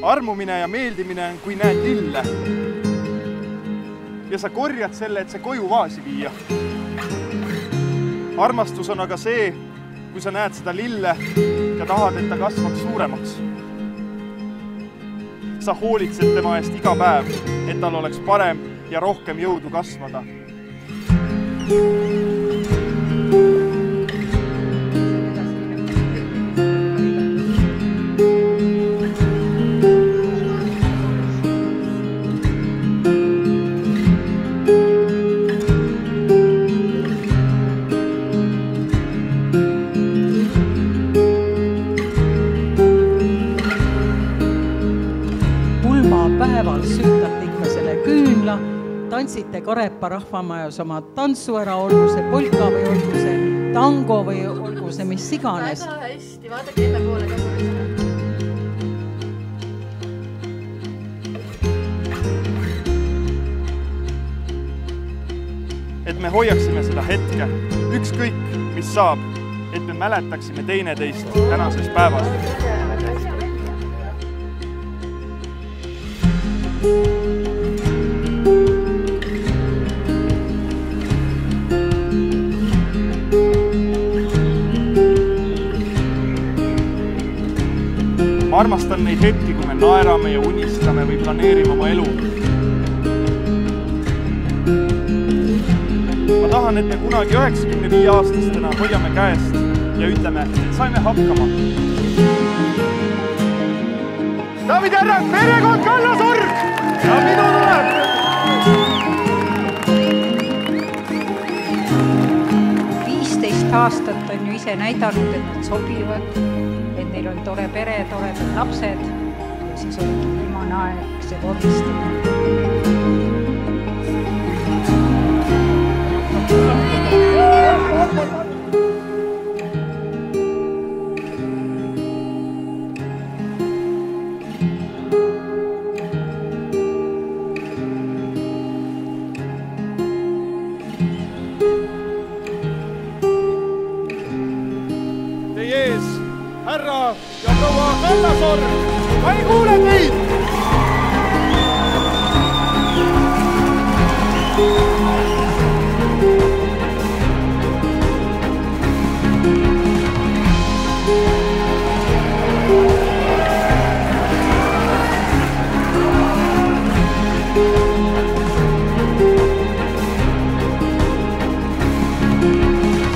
Armumine ja meeldimine on, kui näed lille. Ja sa korjad selle, et see koju vaasi viia. Armastus on aga see, kui sa näed seda lille ja tahad, et ta kasvaks suuremaks. Sa hoolitsed tema eest iga päev, et tal oleks parem ja rohkem jõudu kasvada. Päeval sütate ikka selle küünla, tantsite Karepa rahvamajas oma tantsu ära, olgu see polka või olgu see tango või olgu see mis iganes. Väga hästi, vaadake enne poole ka korrusele. Et me hoiaksime seda hetke, ükskõik mis saab, et me mäletaksime teineteist tänases päevas. Ma armastan neid hetki, kui me naerame ja unistame või planeerime oma elu. Ma tahan, et me kunagi 95-aastastena hoiame käest ja ütleme, et saime hakkama. Daamid ja härrad, perekond Kallasorg ja minu tuleb! 15 aastat on ju ise näidanud, et nad sobivad, et neil on tore pere, toredad lapsed ja siis oligi viimane aeg see vormistada. Teie ees, härra ja proua Kallasorg, ma ei kuule teid!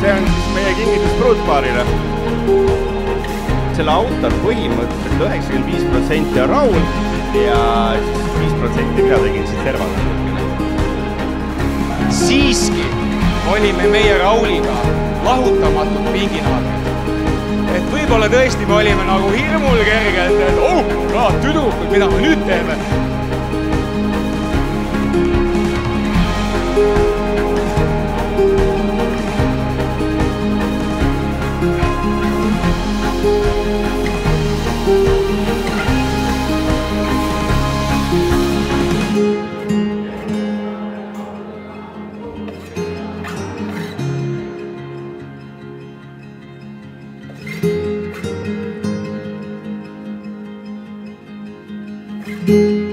See on siis meie kingitus pruutpaarile. Selle autor põhimõtteliselt 95% on Raul ja 5% mina tegin siis Servaga. Siiski olime meie Rauliga lahutamatult pinginaabrid. Et võib-olla tõesti me olime nagu hirmul kergelt, et tüdrukud, mida me nüüd teeme? Thank you.